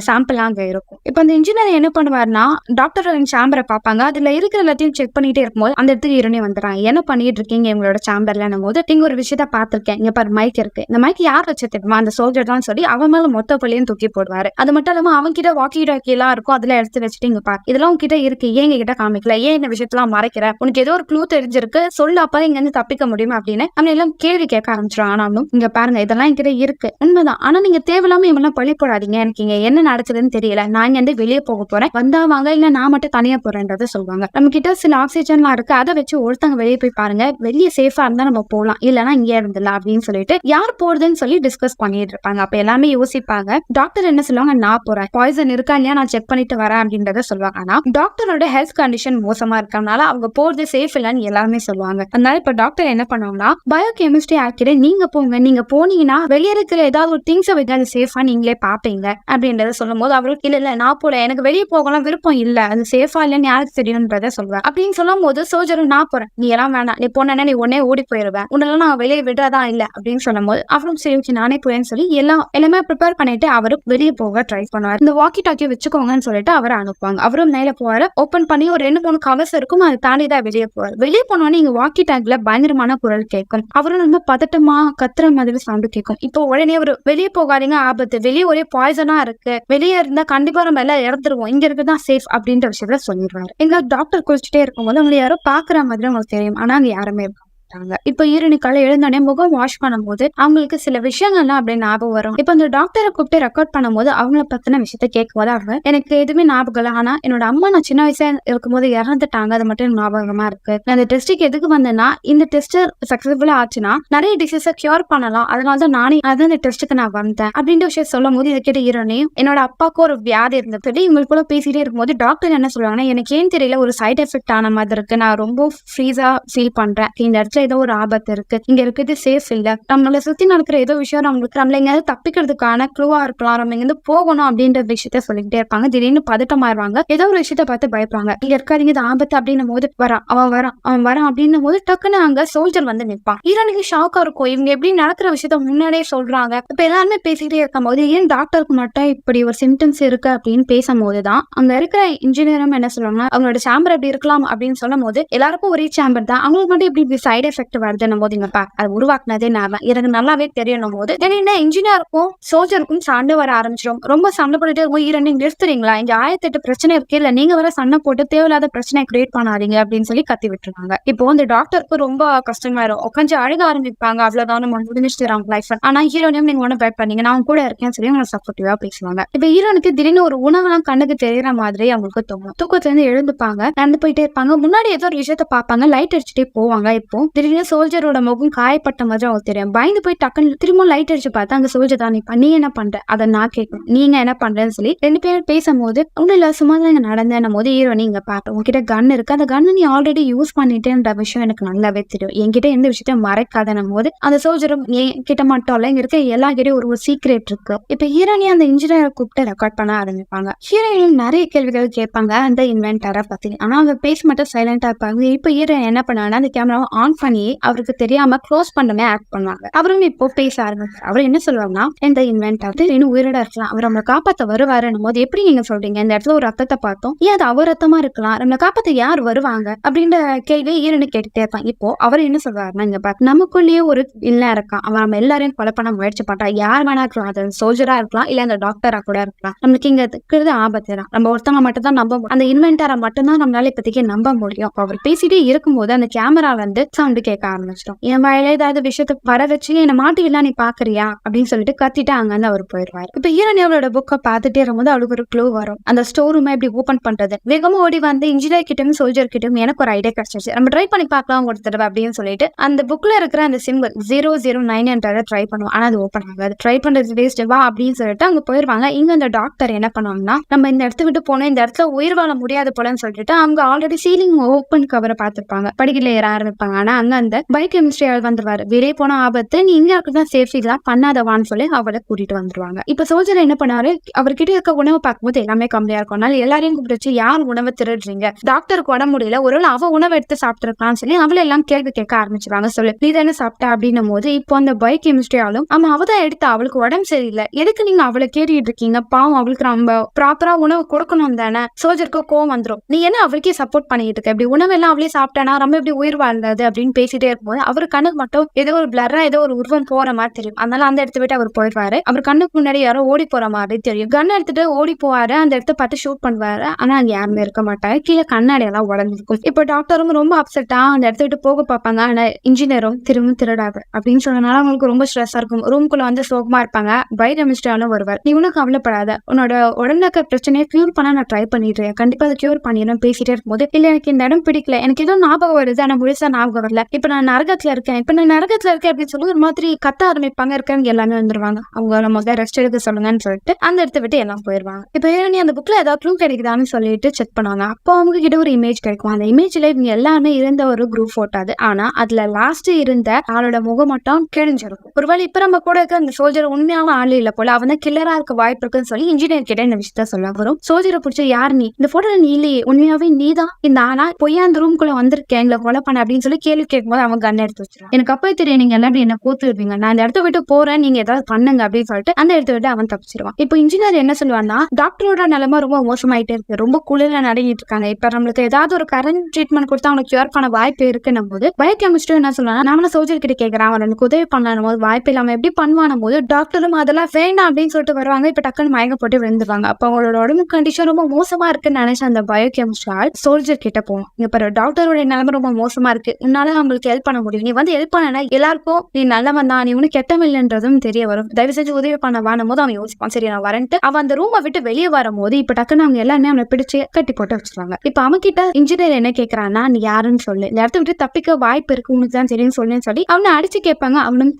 சாம்பிள் அங்க இருக்கும். இப்ப அந்த இன்ஜினியர் என்ன பண்ணுவாருன்னா டாக்டர் சாம்பரை பார்ப்பாங்க, அதுல இருக்கிற எல்லாத்தையும் செக் பண்ணிட்டே இருக்கும்போது அந்த இடத்துக்கு இரணி வந்துடுறாங்க. என்ன பண்ணிட்டு இருக்கீங்க எங்களோட சாம்பர்ல போது, நீங்க ஒரு விஷயத்த பாத்திருக்கேன், இங்க பாரு மைக் இருக்கு, இந்த மைக் யார் வச்சு தெரியுமா, அந்த சோல்ஜர் தான் சொல்லி அவன் மேல மொத்த பள்ளியும் தூக்கி போடுவாரு. அது மட்டும் இல்லாம அவங்க கிட்ட வாக்கி டாக்கி எல்லாம் இருக்கும், அதுல எடுத்து வச்சுட்டு இங்க பாரு, இதெல்லாம் உங்ககிட்ட இருக்கு, ஏன் எங்க கிட்ட காமிக்கல, ஏன் இந்த விஷயத்தெல்லாம் மறைக்கிற, உனக்கு ஏதோ ஒரு க்ளூ தெரிஞ்சிருக்கு சொல்லு, அப்ப இங்க இருந்து தப்பிக்க முடியும் அப்படின்னு அவங்க எல்லாம் கேள்வி கேட்க ஆரம்பிச்சிடும். ஆனாலும் இங்க பாருங்க இதெல்லாம் என்கிட்ட இருக்கு உண்மைதான், ஆனா நீங்க தேவையில்லாம இவெல்லாம் பழி போடாதீங்க, எனக்கு இங்க என்ன நடக்குதுன்னு தெரியல, நான் இங்க இருந்து வெளியே போக போறேன், வந்தா வாங்க இல்ல நான் மட்டும் தனியா போறேன்றத சொல்லுவாங்க. நம்ம கிட்ட சில ஆக்சிஜன்லாம் இருக்கு, அதை வச்சு ஒருத்தங்க வெளியே போய் பாருங்க, வெளியே சேஃபா இருந்தா நம்ம போகலாம், இல்லன்னா இங்கே இருந்துடலாம் அப்படின்னு சொல்லிட்டு யார் போறதுன்னு சொல்லி டிஸ்கஸ் பண்ணிட்டு இருப்பாங்க. அப்ப எல்லாமே யோசிப்பாங்க. டாக்டர் என்ன சொல்லுவாங்க, நான் போறேன், பாய்சன் இருக்கா இல்லையா நான் செக் பண்ணிட்டு வரேன் அப்படின்றத சொல்லுவாங்க. ஆனா டாக்டரோட ஹெல்த் கண்டிஷன் மோசமா இருக்கனால அவங்க போறது சேஃப் இல்லன்னு எல்லாருமே சொல்லுவாங்க. அதனால இப்ப டாக்டர் என்ன பண்ணுவாங்கன்னா, பயோகெமிஸ்ட்ரி ஆக்கிட நீங்க போங்க, நீங்க போனீங்கன்னா வெளியே இருக்கிற ஏதாவது ஒரு திங்ஸ் வச்சு அது சேஃபா நீங்களே பாப்பீங்க அப்படின்றத சொல்லும் போது அவருக்கு இல்ல இல்ல நான் போல, எனக்கு வெளியே போகலாம் விருப்பம் இல்ல, அது சேஃபா இல்லன்னு யாருக்கு தெரியும்ன்றத சொல்லுவேன் அப்படின்னு சொல்லும் போது சோல்ஜரும் நான் போறேன், நீ எல்லாம் வேணாம், நீ போனா நீ உடனே ஓடி போயிருவேன், உன்னெல்லாம் நான் வெளியே விடுறதா இல்ல அப்படின்னு சொல்லும் போது அவரும் சரி நானே போறேன்னு சொல்லி எல்லாமே ப்ரிப்பேர் பண்ணிட்டு அவரு வெளியே போக ட்ரை பண்ணுவார். இந்த வாக்கி டாக்கி வச்சுக்கோங்கன்னு சொல்லிட்டு அவரை அனுப்புவாங்க. அவரும் மேல போவாரு, ஓபன் பண்ணி ஒரு 2-3 கவர்ஸ் இருக்கும், அதை தாண்டிதான் வெளியே போவார். வெளியே போனோன்னு இங்க வாக்கி டாக்ல பயங்கரமான குரல் கேட்கும், அவரும் ரொம்ப பதட்டமா கத்துற மாதிரி சவுண்ட் கேட்கும். இப்போ உடனே ஒரு வெளியே போகாதீங்க, ஆபத்து, வெளியே ஒரே பாய்சனா இருக்கு, வெளியே இருந்தா கண்டிப்பா நம்ம எல்லாம் இறந்துருவோம், இங்க இருக்குதான் சேஃப் அப்படின்ற விஷயத்த சொல்லிடுவாரு. எங்க டாக்டர் குளிச்சுட்டே இருக்கும்போது அவங்க யாரோ பாக்குற மாதிரி அவங்களுக்கு தெரியும், ஆனா அங்க யாருமே இருக்கும். இப்ப ஈரணிக்கால எழுந்தோடனே முகம் வாஷ் பண்ணும்போது அவங்களுக்கு சில விஷயங்கள்லாம் அப்படியே ஞாபகம் வரும். இப்ப அந்த டாக்டரை கூப்பிட்டு ரெக்கார்ட் பண்ணும்போது அவங்கள பத்தின விஷயத்த கேட்கும் போது அவங்க எனக்கு எதுவுமே ஞாபகம் இல்லை, ஆனா என்னோட அம்மா நான் சின்ன வயசா இருக்கும்போது இறந்துட்டாங்க, அது மட்டும் ஞாபகமா இருக்கு. நான் இந்த டெஸ்ட்டுக்கு எதுக்கு வந்தேன்னா, இந்த டெஸ்ட் சக்சஸ்ஃபுல்லா ஆச்சுன்னா நிறைய டிசீஸை கியூர் பண்ணலாம், அதனாலதான் நானே அதான் இந்த டெஸ்ட்டுக்கு நான் வந்தேன் அப்படின்ற விஷயம் சொல்லும் போது இதை கேட்ட ஈரணியும் என்னோட அப்பாவுக்கு ஒரு வியாதி இருந்தது இவங்களுக்குள்ள பேசிட்டே இருக்கும்போது டாக்டர் என்ன சொல்லுவாங்கன்னா, எனக்கு ஏன் தெரியல ஒரு சைட் எஃபெக்ட் ஆன மாதிரி இருக்கு, நான் ரொம்ப ஃப்ரீஸா ஃபீல் பண்றேன், இந்த இடத்துல ஏதோ ஒரு ஆபத்து இருக்கு, இங்க இருக்கிறது சேஃப் இல்ல, நம்மளை சுத்தி நடக்கிற ஏதோ விஷயம் நம்மள எங்கேயாவது தப்பிக்கிறதுக்கான க்ளூவா இருக்கலாம், நம்ம இங்க இருந்து போகணும் அப்படின்ற விஷயத்த சொல்லிக்கிட்டே இருப்பாங்க. திடீர்னு பதட்டமாயிருவாங்க, ஏதோ ஒரு விஷயத்த பார்த்து பயப்படுவாங்க, இங்க இருக்காதீங்க இது ஆபத்து அப்படின்னும் போது அவன் வரான் அப்படின்னும் போது டக்குன்னு அங்க சோல்ஜர் வந்து நிற்பான். ஈரனுக்கு ஷாக்கா இருக்கும், இவங்க எப்படி நடக்கிற விஷயத்த முன்னாடியே சொல்றாங்க. இப்ப எல்லாருமே பேசிக்கிட்டே இருக்கும் போது ஏன் டாக்டருக்கு மட்டும் இப்படி ஒரு சிம்டம்ஸ் இருக்கு அப்படின்னு பேசும்போதுதான் அங்க இருக்கிற இன்ஜினியரும் என்ன சொல்லுவாங்கன்னா, அவங்களோட சாம்பர் அப்படி இருக்கலாம் அப்படின்னு சொல்லும் போது எல்லாருக்கும் ஒரே சாம்பர் தான், அவங்களுக்கு மட்டும் இப்படி சைடு எஃபெக்ட் வருதுன்னும் போது இங்கப்பா அது உருவாக்குனதே நான் எனக்கு நல்லாவே தெரியணும் போது திடீர்னு இன்ஜினியருக்கும் சோல்ஜருக்கும் சண்டை வர ஆரம்பிச்சிடும். ரொம்ப சண்டை போட்டுட்டே இருக்கும், ஈரண்டு நிறுத்துறீங்களா, இங்க 1008 பிரச்சனை இருக்கு, இல்ல நீங்க வர சண்டை போட்டு தேவையில்லாத பிரச்சனை கிரியேட் பண்ணாதீங்க அப்படின்னு சொல்லி கத்தி விட்டுருவாங்க. இப்போ இந்த டாக்டருக்கு ரொம்ப கஷ்டமாயிரும், உட்காந்து அழுக ஆரம்பிப்பாங்க, அவ்வளவுதான் நம்ம முடிஞ்சிட்டு லைஃப். ஆனா ஹீரோனையும் நீங்க ஒண்ணு பேட் பண்ணீங்க, நான் கூட இருக்கேன்னு சொல்லி அவங்க சப்போர்ட்டிவா பேசுவாங்க. இப்ப ஹீரோனுக்கு திடீர்னு ஒரு உணவெல்லாம் கண்ணுக்கு தெரியற மாதிரி அவங்களுக்கு தோணும். தூக்கத்துல இருந்து எழுந்துப்பாங்க, நடந்து போயிட்டே இருப்பாங்க, முன்னாடி ஏதோ ஒரு விஷயத்த பாப்பாங்க, லைட் அடிச்சுட்டே போவாங்க. இப்போ திடீர்னு சோல்ஜரோட முகம் காயப்பட்ட மாதிரி அவங்களுக்கு தெரியும். பயந்து போய் டக்குன்னு திரும்ப லைட் அடிச்சு பார்த்தா அங்க சோல்ஜர் தான் நிப்பா. நீ என்ன பண்ற, அதை நான் கேட்கணும், நீங்க என்ன பண்றேன்னு சொல்லி 2 பேரும் பேசும்போது ஒன்னும் இல்ல சும்மா தான் இங்க நடந்தேன் போது ஹீரோ நீங்க பாட்டு உங்ககிட்ட கன் இருக்கு, அந்த கன்னு நீ ஆல்ரெடி யூஸ் பண்ணிட்டேன்ற விஷயம் எனக்கு நல்லாவே தெரியும், என்கிட்ட எந்த விஷயத்தையும் மறைக்காதனும் போது அந்த சோல்ஜரும் கிட்ட மட்டும் இல்ல இங்க இருக்க எல்லா கிட்டையும் ஒரு சீக்ரெட் இருக்கு. இப்ப ஹீரோனி அந்த இன்ஜினியரை கூப்பிட்டு ரெக்கார்ட் பண்ண ஆரம்பிப்பாங்க. ஹீரோயின் நிறைய கேள்விகள் கேட்பாங்க அந்த இன்வென்டரை பத்தி, ஆனா அவங்க பேச மட்டும் சைலண்டா இருப்பாங்க. இப்ப ஹீரோ என்ன பண்ணாங்கன்னா அந்த கேமராவை ஆன் பண்ணி அவருக்கு தெரியாம க்ளோஸ் பண்ணமே ஆக்ட் பண்ணுவாங்க. அவரும் இப்போ பேச ஆரம்பிச்சு அவர் என்ன சொல்லுவாங்கன்னா, இந்த இன்வென்டர் இன்னும் உயிரோட இருக்கலாம், அவர் நம்மளை காப்பாத்த வருவாருன்னும் போது எப்படி நீங்க சொல்றீங்க, இந்த இடத்துல ஒரு ரத்தத்தை பார்த்தோம், ஏன் அது அவர் ரத்தமா இருக்கலாம், நம்மளை காப்பாத்த யார் வருவாங்க அப்படின்ற கேள்வி ஈரனு கேட்டுட்டே இருப்பான். இப்போ அவர் என்ன சொல்றாருன்னா, இங்க பாத்து நமக்குள்ளேயே ஒரு இல்ல இருக்கான், அவன் நம்ம எல்லாரையும் கொலை பண்ண முயற்சி பண்றான், யார் வேணா இருக்கலாம், அது சோல்ஜரா இருக்கலாம் இல்ல அந்த டாக்டரா கூட இருக்கலாம், நம்மளுக்கு இங்க இருக்கிறது ஆபத்து தான், நம்ம ஒருத்தவங்க மட்டும் தான் நம்ப, அந்த இன்வென்டரை மட்டும்தான் நம்மளால இப்போதைக்கு நம்ப முடியும். அவர் பேசிட்டே இருக்கும்போது அந்த கேமரா வந்து சவுண்ட் சவுண்டு கேட்க ஆரம்பிச்சிடும். என் வாயில ஏதாவது விஷயத்த வர வச்சு என்ன மாட்டிவிடலாம் நீ பாக்குறியா அப்படின்னு சொல்லிட்டு கத்திட்டு அங்கிருந்து அவர் போயிடுவாரு. இப்ப ஹீரோனி அவளோட புக்கை பார்த்துட்டே இருக்கும்போது அவளுக்கு ஒரு க்ளூ வரும். அந்த ஸ்டோர் ரூமை எப்படி ஓபன் பண்றது. வேகமா ஓடி வந்து இன்ஜினியர் கிட்டும் சோல்ஜர் கிட்டும் எனக்கு ஒரு ஐடியா கிடைச்சிச்சு, நம்ம ட்ரை பண்ணி பார்க்கலாம் ஒரு தடவை அப்படின்னு சொல்லிட்டு அந்த புக்ல இருக்கிற அந்த சிம்பிள் 009 ட்ரை பண்ணுவோம். ஆனா அது ஓப்பன் ஆகாது. ட்ரை பண்றது வேஸ்ட் வா அப்படின்னு சொல்லிட்டு அங்க போயிருவாங்க. இங்க அந்த டாக்டர் என்ன பண்ணுவாங்கன்னா, நம்ம இந்த இடத்த விட்டு போனோம், இந்த இடத்துல உயிர் வாழ முடியாது போலன்னு சொல்லிட்டு அவங்க ஆல்ரெடி சீலிங் ஓப்பன் கவரை பார்த்திருப்பாங்க, படிக்கல ஏற ஆரம்பிப்பாங்க. ஆனா அங்க அந்த பயோகெமிஸ்ட்ரி ஆள் வந்துருவாரு. வெளியே போன ஆபத்து, நீ இங்க இருக்குதான் சேஃப்டி தான் பண்ணாதவான்னு சொல்லி அவளை கூட்டிட்டு வந்துருவாங்க. இப்ப சோல்ஜர் என்ன பண்ணாரு, அவர்கிட்ட இருக்க உணவை பார்க்கும்போது எல்லாமே கம்மியா இருக்கும். அதனால எல்லாரையும் கூப்பிட்டு யார் உணவை திருடுறீங்க, டாக்டருக்கு உடம்பு முடியல, ஒருவேளை அவ உணவை எடுத்து சாப்பிட்டுருக்கான்னு சொல்லி அவளை எல்லாம் கேள்வி கேட்க ஆரம்பிச்சிருவாங்க. சொல்லு நீ தானே சாப்பிட்ட அப்படின்னும் போது இப்போ அந்த பயோகெமிஸ்ட்ரி ஆளும் ஆமா அவதான் எடுத்து, அவளுக்கு உடம்பு சரியில்லை, எதுக்கு நீங்க அவளை கேட்டுட்டு இருக்கீங்க, பாவம் அவளுக்கு நம்ம ப்ராப்பரா உணவு கொடுக்கணும் தானே. சோல்ஜருக்கு கோவம் வந்துடும், நீ என்ன அவளுக்கே சப்போர்ட் பண்ணிட்டு இருக்க, இப்படி உணவு எல்லாம் அவளே சாப்பிட்டானா ரொம்ப எப்படி உயிர் வாழ்ந்தது அப்படின்னு பேசிட்டே இருக்கும்போது அவர் கண்ணுக்கு மட்டும் ஏதோ ஒரு பிளரா ஏதோ ஒரு உருவம் போற மாதிரி தெரியும். அதனால அந்த இடத்த விட்டு அவர் போயிடுவாரு. அவர் கண்ணுக்கு முன்னாடி யாரோ ஓடி போற மாதிரி தெரியும். கன் எடுத்துட்டு ஓடி போவாரு. அந்த இடத்த பார்த்து ஷூட் பண்ணுவாரு. ஆனா அங்க யாருமே இருக்க மாட்டாரு. கீழே கண்ணாடி எல்லாம் உடஞ்சிருக்கும். இப்போ டாக்டரும் ரொம்ப அப்செட்டா அந்த இடத்த விட்டு போக பார்ப்பாங்க. ஆனா இன்ஜினியரும் திரும்ப திருடாரு அப்படின்னு சொன்னனால அவங்களுக்கு ரொம்ப ஸ்ட்ரெஸ்ஸா இருக்கும். ரூம்குள்ள வந்து சோகமா இருப்பாங்க. பயோகெமிஸ்ட்ரியாலும் வருவார். நீ ஒன்னும் கவலைப்படாத, உன்னோட உடம்புல பிரச்சனையை கியூர் பண்ண நான் ட்ரை பண்ணிடுறேன், கண்டிப்பா அதை கியூர் பண்ணிடும் பேசிட்டே இருக்கும்போது, இல்ல எனக்கு இந்த இடம் பிடிக்கல, எனக்கு ஏதோ ஞாபகம் வருது ஆனா முழுசா ஞாபகம் வரல, இப்ப நான் நரகத்துல இருக்கேன் அப்படின்னு சொல்லி ஒரு மாதிரி கத்த ஆரம்பிப்பாங்க. இருக்கவங்க எல்லாமே வந்துருவாங்க. அவங்க முதல்ல ரெஸ்ட் எடுக்க சொல்லுங்கன்னு சொல்லிட்டு அந்த இடத்த விட்டு எல்லாம் போயிருவாங்க. இப்ப நீ அந்த புக்ல ஏதாவது க்ளூ கிடைக்குதான்னு சொல்லிட்டு செக் பண்ணுவாங்க. அப்போ அவங்க கிட்ட ஒரு இமேஜ் கிடைக்கும். அந்த இமேஜ்ல இவங்க எல்லாமே இருந்த ஒரு குரூப் போட்டோ அது. ஆனா அதுல லாஸ்ட் இருந்த ஆளோட முகம் மட்டும் கிழிஞ்சிருக்கும். ஒருவேளை இப்ப நம்ம கூட இருக்க அந்த சோல்ஜர் உண்மையான ஆளு இல்ல போல, அவன் தான் கில்லரா இருக்க வாய்ப்பு இருக்குன்னு சொல்லி இன்ஜினியர் கிட்ட இந்த விஷயத்த சொல்ல வரும். சோல்ஜரை பிடிச்ச யார் நீ, இந்த போட்டோல நீ இல்லையே, உண்மையாவே நீ தான் இந்த ஆனா பொய்யா அந்த ரூம்குள்ள வந்திருக்கேன் எங்களை கொலை பண்ண அப்படின்னு சொல்லி கேள்வி கேட்கும்போது அவங்க கண்ணை எடுத்து வச்சிருக்கான். எனக்கு அப்பவே தெரியும் நீங்க எல்லாம் என்ன கோத்து விடுவீங்க, நான் இந்த இடத்த விட்டு போறேன், நீங்க ஏதாவது பண்ணுங்க அப்படின்னு சொல்லிட்டு அந்த இடத்த விட்டு அவன் தப்பிச்சிருவான். இப்போ இன்ஜினியர் என்ன சொல்லுவான்னா, டாக்டரோட நிலைமை ரொம்ப மோசமாயிட்டே இருக்கு, ரொம்ப குளிர நடங்கிட்டு இருக்காங்க, இப்ப நம்மளுக்கு ஏதாவது ஒரு கரண்ட் ட்ரீட்மெண்ட் கொடுத்தா அவனுக்கு கியூர் பண்ண வாய்ப்பு இருக்குன்னும் போது பயோகெமிஸ்ட்ரி என்ன சொல்லுவாங்க, நாம சோல்ஜர் கிட்ட கேட்கறான், அவன் எனக்கு உதவி பண்ணணும் போது வாய்ப்பு இல்லாம எப்படி பண்ணுவானும் போது டாக்டரும் அதெல்லாம் வேண்டாம் அப்படின்னு சொல்லிட்டு வருவாங்க. இப்ப டக்குன்னு மயங்க போட்டு விழுந்துருவாங்க. அப்ப அவங்களோட உடம்பு கண்டிஷன் ரொம்ப மோசமா இருக்குன்னு நினைச்ச அந்த பயோகெமிஸ்ட்ரி ஆள் சோல்ஜர் கிட்ட போவோம். இங்க பாரு டாக்டரோட நிலைமை ரொம்ப மோசமா இருக்கு, உன்னால அவங்களுக்கு ஹெல்ப் பண்ண முடியும், நீ வந்து ஹெல்ப் பண்ணனா எல்லாருக்கும் நீ நல்லவன் தான், நீ ஒண்ணு கெட்டமில்லைன்றதும் தெரிய வரும், தயவு செஞ்சு உதவி பண்ண வானும் போது அவன் யோசிப்பான், சரி நான் வரேன்ட்டு அவன் அந்த ரூமை விட்டு வெளியே வரும்போது இப்ப டக்குன்னு அவங்க எல்லாருமே அவனை பிடிச்சு கட்டி போட்டு வச்சிருவாங்க. இப்ப அவன் கிட்ட இன்ஜினியர் என்ன கேட்கறான்னா, நீ யாருன்னு சொல்லு, இந்த இடத்த விட்டு தப்பிக்க வாய்ப்பு இருக்கு, உனக்கு தான் தெரியும் சொல்லுன்னு சொல்லி அவனை அடிச்சு கேட்பாங்க. அவனுக்கு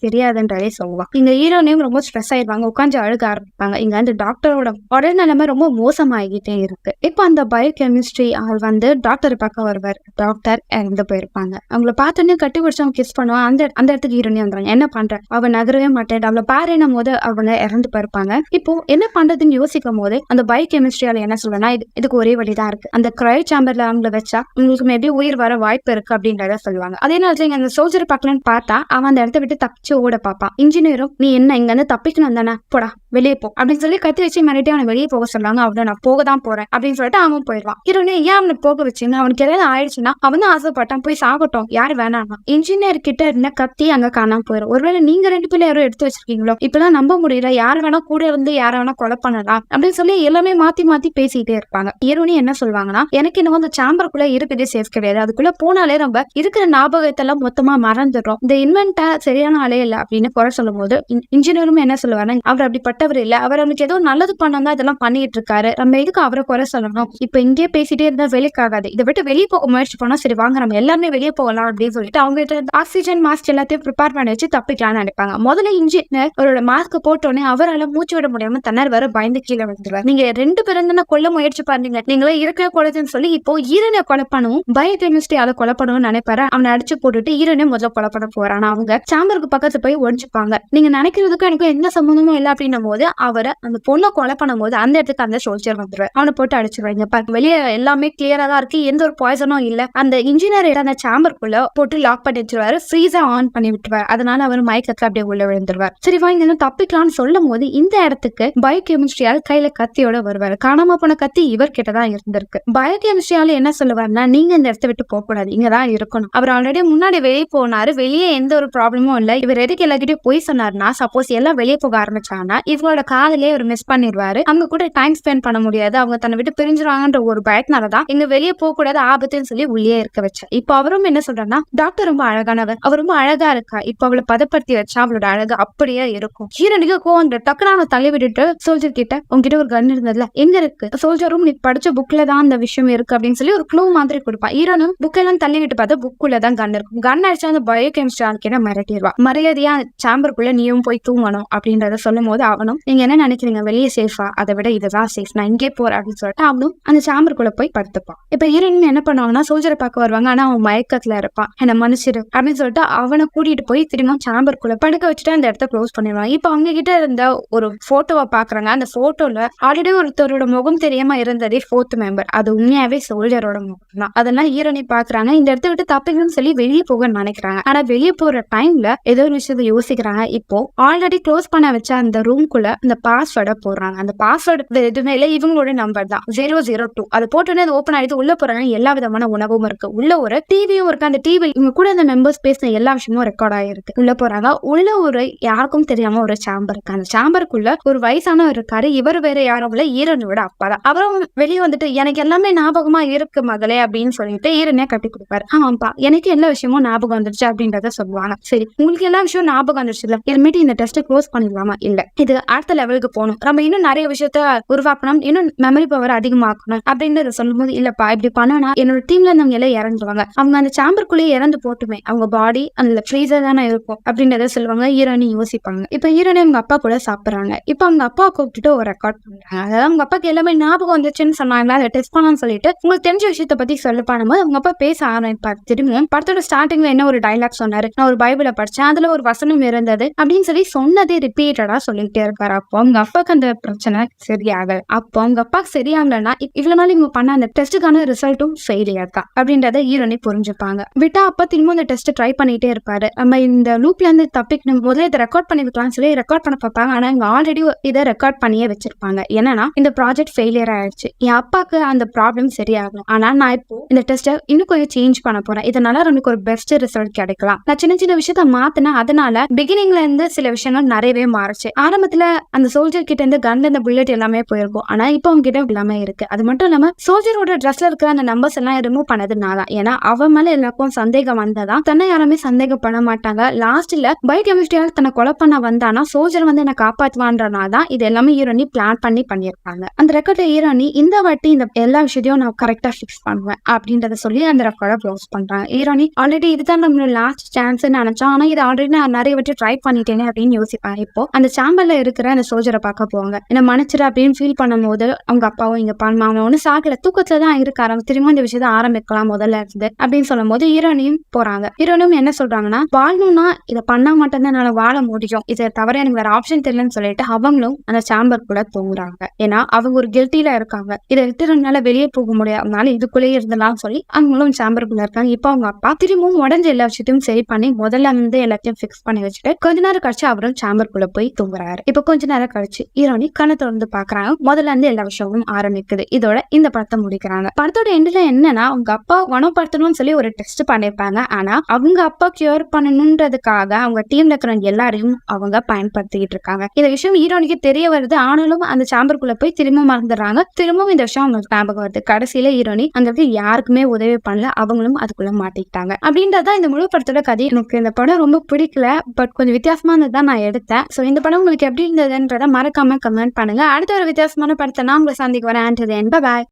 தெரியாதுன்றதே சொல்லுவான். இங்க ஹீரோனையும் ரொம்ப ஸ்ட்ரெஸ் ஆயிடுவாங்க, உட்காந்து அழுக ஆரம்பிப்பாங்க. இங்க அந்த டாக்டரோட உடல் நிலைமை ரொம்ப மோசமாகிட்டே இருக்கு. இப்ப அந்த பயோகெமிஸ்ட்ரி ஆள் வந்து டாக்டர் பார்க்க வருவார். டாக்டர் இறந்து போயிருப்பாங்க. அவங்கள பார்த்தோன்னே கட்டி பிடிச்சு அவங்க கிஸ் பண்ணுவான். அந்த இடத்துக்கு ஹீரோனி வந்துறாங்க. என்ன பண்ற, அவ நகரவே மாட்டேன், அவளை பாருன்னும் போது அவங்க இறந்து போயிருப்பாங்க. இப்போ என்ன பண்றதுன்னு யோசிக்கும் போது அந்த பயோகெமிஸ்ட்ரியால என்ன சொல்றேன்னா, இதுக்கு ஒரே வழிதான் இருக்கு, அந்த கிரையோ சேம்பர்ல அவங்கள வச்சா உங்களுக்கு மேபி உயிர் வர வாய்ப்பு இருக்கு அப்படின்றத சொல்லுவாங்க. அதே நேரத்துல இங்க அந்த சோல்ஜர் பார்க்கலான்னு பார்த்தா அவன் அந்த இடத்த விட்டு தப்பிச்சு ஓட பார்ப்பான். இன்ஜினியரும் நீ என்ன இங்க இருந்து தப்பிக்கணும் தானே, போடா வெளியே போ அப்படின்னு சொல்லி கத்தி வச்சு மிரட்டி அவனை வெளியே போக சொல்லுவாங்க. அவனை நான் போக தான் போறேன் அப்படின்னு சொல்லிட்டு அவன் போயிடுவான். ஹீரோனே ஏன் அவனை போக வச்சுங்க, அவனுக்கு எதாவது ஆயிடுச்சுன்னா அவன் தான் ஆசைப்பட்டான் போய் சாகட்டும், யாரு வேணாமா. இன்ஜினியர் கிட்ட இருந்த கத்தி அங்க காணாம போயிடும். ஒருவேளை நீங்க 2 பேரும் யாரும் எடுத்து வச்சிருக்கீங்களோ, இப்பெல்லாம் நம்ப முடியல, யாரு வேணா கூட இருந்து யார வேணா கொலை பண்ணலாம் அப்படின்னு சொல்லி எல்லாமே மாத்தி மாத்தி பேசிட்டே இருப்பாங்க. ஹீரோனி என்ன சொல்லுவாங்கன்னா, எனக்கு இன்னும் அந்த சாம்பருக்குள்ள இருக்கிறதே சேஃப் கிடையாது, அதுக்குள்ள போனாலே நம்ம இருக்கிற ஞாபகத்தை எல்லாம் மொத்தமா மறந்துடும், இந்த இன்வென்ட்டா சரியான ஆளே இல்ல அப்படின்னு குறை சொல்லும் போது இன்ஜினியரும் என்ன சொல்லுவாங்க, அவர் அப்படிப்பட்டவர் இல்ல, அவர் அவனுக்கு ஏதோ நல்லது பண்ணாதான் இதெல்லாம் பண்ணிட்டு இருக்காரு, நம்ம எதுக்கு அவரை குறை சொல்லணும், இப்ப இங்கே பேசிட்டே இருந்தா வெளிக்காகாது, இதை விட்டு வெளியே போக முயற்சி பண்ணா சரி வாங்க நம்ம எல்லாருமே வெளியே போகலாம் அப்படின்னு சொல்லிட்டு அவங்க ஆக்சிஜன் மாஸ்க் எல்லாத்தையும் ப்ரிப்பேர் பண்ணி வச்சு தப்பிக்கலாம்னு நினைப்பாங்க. முதல்ல இன்ஜினியர் அவரோட மாஸ்க் போட்டோன்னே அவரால் மூச்சு விட முடியாம தன்னார் வர பயந்து கீழே விழுந்துருவார். நீங்க 2 பேரும் தானே கொல்ல முயற்சி பண்ணீங்க, நீங்களே இருக்கவே கூடாதுன்னு சொல்லி இப்போ ஈரனை கொலை பண்ணவும் பயோகெமிஸ்ட்ரி அதை கொலை பண்ணணும்னு நினைப்பாரு. அவனை அடிச்சு போட்டுட்டு ஈரனே முதல்ல கொலை பண்ண போறான். அவங்க சாம்பருக்கு பக்கத்துல போய் ஒழிச்சுப்பாங்க. நீங்க நினைக்கிறதுக்கும் எனக்கும் எந்த சம்பந்தமும் இல்லை அப்படின்னும் போது அவரை அந்த பொண்ணை கொலை பண்ணும் போது அந்த இடத்துக்கு அந்த சோல்ஜர் வந்துருவார். அவனை போட்டு அடிச்சிருவாங்க. வெளியே எல்லாமே கிளியரா தான் இருக்கு, எந்த ஒரு பாய்சனும் இல்ல. அந்த இன்ஜினியர் அந்த சாம்பருக்குள்ள போட்டு லாக் பண்ணி வச்சிருவாரு, ஃப்ரீஸா ஆன் பண்ணி விட்டுருவாரு. அதனால அவர் மயக்கத்துல அப்படியே உள்ள விழுந்துருவார். சரி வாங்க தப்பிக்கலாம்னு சொல்லும் போது இந்த இடத்துக்கு பயோகெமிஸ்ட்ரியால் கையில கத்தியோட வருவாரு. காணாம போன கத்தி இவர் கிட்டதான் இருந்திருக்கு. பயோகெமிஸ்ட்ரியால என்ன சொல்லுவாருன்னா, நீங்க இந்த இடத்த விட்டு போக கூடாது, இங்கதான் இருக்கணும். அவர் ஆல்ரெடி முன்னாடி வெளியே போனாரு, வெளியே எந்த ஒரு ப்ராப்ளமும் இல்ல. இவர் எதுக்கு எல்லாக்கிட்டையும் போய் சொன்னாருன்னா, சப்போஸ் எல்லாம் வெளியே போக ஆரம்பிச்சாங்கன்னா இவங்களோட காதலே அவர் மிஸ் பண்ணிடுவாரு, அவங்க கூட டைம் ஸ்பெண்ட் பண்ண முடியாது, அவங்க தன்னை விட்டு பிரிஞ்சிருவாங்கன்ற ஒரு பயத்தினாலதான் இங்க வெளியே போக கூடாது ஆபத்துன்னு சொல்லி உள்ளே இருக்க வச்சார். இப்ப அவரும் என்ன சொல்றாங்கன்னா, டாக்டர் ரொம்ப அழகானவர், அவர் ரொம்ப அழகா இருக்கா, இப்ப அவளை பதப்படுத்தி வச்சா அவளோட அழகு அப்படியே இருக்கும். ஹீரோனுக்கு கோவம் டக்குனு அவனை தள்ளி விட்டுட்டு சோல்ஜர் கிட்ட, உங்ககிட்ட ஒரு கன் இருந்ததுல எங்க இருக்கு? சோல்ஜரும் நீ படிச்ச புக்ல தான் அந்த விஷயம் இருக்கு அப்படின்னு சொல்லி ஒரு க்ளூ மாதிரி கொடுப்பான். ஹீரோனும் புக் எல்லாம் தள்ளி விட்டு பார்த்தா புக்குள்ள தான் கன் இருக்கும். கன் அடிச்சா அந்த பயோ கெமிஸ்ட்ரி ஆளுக்கிட்ட மிரட்டிடுவா. மரியாதையா சாம்பருக்குள்ள நீயும் போய் தூங்கணும் அப்படின்றத சொல்லும் போது அவனும், நீங்க என்ன நினைக்கிறீங்க, வெளியே சேஃபா, அதை விட இதுதான் சேஃப், நான் இங்கே போறேன் அப்படின்னு சொல்லிட்டு அவனும் அந்த சாம்பருக்குள்ள போய் படுத்துப்பான். இப்ப ஹீரோயின் என்ன பண்ணுவாங்கன்னா, சோல்ஜரை பார்க்க வருவாங்க. ஆனா அவன் மயக்கத்துல இருப்பான். என்ன மன்னிச்சிடு அப்படின்னு சொல்லிட்டு அவனை கூட்டிட்டு போய் திரும்ப சாம்பருக்குள்ள படுக்க வச்சுட்டு அந்த இடத்த க்ளோஸ் பண்ணிடுவாங்க. இப்ப அவங்க கிட்ட இருந்த ஒரு போட்டோவை பாக்குறாங்க. அந்த போட்டோல ஆல்ரெடி ஒருத்தரோட முகம் தெரியாம இருந்ததே 4th மெம்பர், அது உண்மையாவே சோல்ஜரோட முகம் தான். அதெல்லாம் ஹீரோனி பாக்குறாங்க. இந்த இடத்த விட்டு தப்பிக்கணும்னு சொல்லி வெளியே போக நினைக்கிறாங்க. ஆனா வெளியே போற டைம்ல ஏதோ ஒரு விஷயத்தை யோசிக்கிறாங்க. இப்போ ஆல்ரெடி க்ளோஸ் பண்ண வச்ச அந்த ரூம்குள்ள இந்த பாஸ்வேர்டை போடுறாங்க. அந்த பாஸ்வேர்டு எதுவுமே இல்லை, இவங்களோட நம்பர் தான் 002. அது போட்டோன்னே அது ஓப்பன் ஆயிடுது. உள்ள போறாங்க. எல்லா விதமான உணவும் இருக்கு. உள்ள ஒரு டிவியும் இருக்கு. அந்த டிவி இவங்க கூட அந்த மெம்பர்ஸ் பேசின எல்லா விஷயமும் ரெக்கார்ட் ஆயிருக்கு. உள்ள போறாங்க. உள்ள ஒரு யாருக்கும் தெரியாம ஒரு சாம்பர் இருக்கு. அந்த சாம்பருக்குள்ள ஒரு வயசானவர் இருக்காரு. இவர் வேற யாரும் இல்ல, ஈரனோட அப்பா தான். அவரும் வெளியே வந்துட்டு, எனக்கு எல்லாமே ஞாபகமா இருக்கு மகளே அப்படின்னு சொல்லிட்டு ஈரனே கட்டி கொடுப்பாரு. ஆமாப்பா, எனக்கு எல்லா விஷயமும் ஞாபகம் வந்துருச்சு அப்படின்றத சொல்லுவாங்க. சரி, உங்களுக்கு எல்லா விஷயம் ஞாபகம் வந்துருச்சு இல்ல, இனிமேட்டு இந்த டெஸ்ட் க்ளோஸ் பண்ணிடலாமா? இல்ல, இது அடுத்த லெவலுக்கு போகணும், நம்ம இன்னும் நிறைய விஷயத்த உருவாக்கணும், இன்னும் மெமரி பவர் அதிகமாக்கணும் அப்படின்னு சொல்லும்போது, இல்லப்பா இப்படி பண்ணனா என்னோட டீம்ல இருந்தவங்க எல்லாம் இறந்துருவாங்க, அவங்க அந்த சாம்பருக்குள்ளேயே இறந்து போட்டுமே, அவங்க பாடி அந்த ஃப்ரீசர் தானே இருக்கும் அப்படின்றத சொல்லுவாங்க. ஹீரோனி யோசிப்பாங்க. இப்ப ஹீரோனி அவங்க அப்பா கூட சாப்பிடுறாங்க. இப்ப அவங்க அப்பா கூப்பிட்டுட்டு ஒரு ரெக்கார்ட் பண்றாங்க. அதாவது அவங்க அப்பாக்கு எல்லாமே ஞாபகம் வந்துச்சுன்னு சொன்னாங்களா, அதை டெஸ்ட் பண்ணலாம்னு சொல்லிட்டு உங்களுக்கு தெரிஞ்ச விஷயத்த பத்தி சொல்ல பண்ணும்போது அவங்க அப்பா பேச ஆரம்பிப்பாரு. திரும்பவும் படத்தோட ஸ்டார்டிங்ல என்ன ஒரு டைலாக் சொன்னாரு, நான் ஒரு பைபிளை படிச்சேன், அதுல ஒரு வசனம் இருந்தது அப்படின்னு சொல்லி சொன்னதே ரிப்பீட்டடா சொல்லிட்டே இருக்காரு. அப்போ அவங்க அப்பாக்கு அந்த பிரச்சனை சரியாகல. அப்போ அவங்க அப்பாக்கு சரியாகலன்னா இவ்வளவு நாள் இவங்க பண்ண அந்த டெஸ்ட்டுக்கான ரிசல்ட்டும் ஃபெயிலியர் தான் அப்படின்றத ஹீரோனி புரிஞ்சுப்பாங்க. விட்டா அப்பா திரும்ப அந்த டெஸ்ட் ட்ரை பண்ணிட்டே இருப்பாரு. நம்ம இந்த லூப்ல இருந்து தப்பிக்கணும், முதல்ல இதை ரெக்கார்ட் பண்ணி வைக்கலாம்னு சொல்லி ரெக்கார்ட் பண்ண பார்ப்பாங்க. ஆனா இவங்க ஆல்ரெடி இதை ரெக்கார்ட் பண்ணியே வச்சிருப்பாங்க. என்னன்னா, இந்த ப்ராஜெக்ட் ஃபெயிலியர் ஆயிடுச்சு, என் அப்பாக்கு அந்த ப்ராப்ளம் சரியாகணும், ஆனா நான் இப்போ இந்த டெஸ்ட்டை இன்னும் கொஞ்சம் சேஞ்ச் பண்ண போறேன், இதனால நமக்கு ஒரு பெஸ்ட் ரிசல்ட் கிடைக்கலாம், நான் சின்ன சின்ன விஷயத்த மாத்தினா அதனால பிகினிங்ல இருந்து சில விஷயங்கள் நிறையவே மாறுச்சு. ஆரம்பத்துல அந்த சோல்ஜர் கிட்ட இருந்து கன்ல இந்த புல்லட் எல்லாமே போயிருக்கும், ஆனா இப்போ அவங்க கிட்ட எல்லாமே இருக்கு. அது மட்டும் இல்லாம சோல்ஜரோட ட்ரெஸ்ல இருக்கிற அந்த நம்பர்ஸ் எல்லாம் ரிமூவ் பண்ணதுனால, ஏன்னா அவன் மேல எல்லாருக்கும் சந்தேகம் வந்ததா, தன்னை யாருமே சந்தேகம் பண்ண மாட்டாங்க. லாஸ்ட்ல பயோகெமிஸ்ட்ரியால தன்னை கொலை பண்ண வந்தானா சோல்ஜர் வந்து என்ன காப்பாற்றுவான்றனாதான் இது எல்லாமே ஹீரோனி பிளான் பண்ணி பண்ணிருப்பாங்க. அந்த ரெக்கார்ட்ல ஹீரோனி இந்த வாட்டி இந்த எல்லா விஷயத்தையும் நான் கரெக்டா ஃபிக்ஸ் பண்ணுவேன் அப்படின்றத சொல்லி அந்த ரெக்கார்டை க்ளோஸ் பண்றாங்க. ஹீரோனி ஆல்ரெடி இதுதான் நம்மளோட லாஸ்ட் சான்ஸ் நினைச்சோம், ஆனா இது ஆல்ரெடி நான் நிறைய வாட்டி ட்ரை பண்ணிட்டேனே அப்படின்னு யோசிப்பாங்க. இப்போ அந்த சாம்பர்ல இருக்கிற அந்த சோல்ஜரை பார்க்க போவாங்க. என்ன மன்னிச்சிரு அப்படின்னு ஃபீல் பண்ணும் போது அவங்க அப்பாவும் இங்க பண்ணாம ஒண்ணு சாக்கல, தூக்கத்துல தான் இருக்காரு, திரும்ப இந்த விஷயத்த ஆரம்பிக்கலாம் முதல்ல இருந்து அப்படின்னு சொல்லும் போது ஹீரோனியும் போறாங்க. ஹீரோனும் என்ன சொல்றாங்கன்னா, வாழணும்னா இதை பண்ணா மட்டும்தான் என்னால வாழ முடியும், இதை தவிர எனக்கு வேற ஆப்ஷன் தெரியலன்னு சொல்லிட்டு அவங்களும் அந்த சாம்பர் கூட தூங்குறாங்க. ஏன்னா அவங்க ஒரு கில்ட்டில இருக்காங்க, இதை விட்டு ரெண்டு வெளியே போக முடியாதனால இதுக்குள்ளேயே இருந்தலாம் சொல்லி அவங்களும் சாம்பருக்குள்ள இருக்காங்க. இப்போ அவங்க அப்பா திரும்பவும் உடஞ்ச எல்லா விஷயத்தையும் சரி பண்ணி முதல்ல இருந்து எல்லாத்தையும் ஃபிக்ஸ் பண்ணி வச்சுட்டு கொஞ்ச நேரம் கழிச்சு அவரும் சாம்பருக்குள்ள போய் தூங்குறாரு. இப்போ கொஞ்ச நேரம் கழிச்சு ஹீரோனி கண்ணை திறந்து பாக்குறாங்க. முதல்ல இருந்து எல்லா விஷயமும் ஆரம்பிக்குது. இதோட இந்த படத்தை முடிக்கிறாங்க. படத்தோட எண்ட்ல என்னன்னா, அவங்க அப்பா குணப்படுத்தணும்னு சொல்லி ஒரு டெஸ்ட் பண்ணிருப்பாங்க. ஆனா அவங்க அப்பா கியூர் பண்ணணும்ன்றதுக்காக அவங்க டீம்ல இருக்கிற எல்லாரையும் அவங்க பயன்படுத்திட்டு இருக்காங்க. இந்த விஷயம் ஹீரோனிக்கு தெரிய வருது. ஆனாலும் அந்த சாம்பருக்குள்ள போய் திரும்ப மறந்துடுறாங்க. திரும்பவும் இந்த விஷயம் அவங்களுக்கு ஞாபகம் வருது. கடைசியில ஹீரோனி அந்த யாருக்குமே உதவி பண்ணல, அவங்களும் அதுக்குள்ள மாட்டிக்கிட்டாங்க அப்படின்றதான் இந்த முழு படத்தோட கதை. எனக்கு இந்த படம் ரொம்ப பிடிக்கல, பட் கொஞ்சம் வித்தியாசமா இருந்ததுதான் நான் எடுத்தேன். சோ இந்த படம் உங்களுக்கு எப்படி இருந்ததுன்றத மறக்காம கமெண்ட் பண்ணுங்க. அடுத்த ஒரு வித்தியாசமான படத்தை நான் உங்களை சந்திக்கு வரேன். பாய்.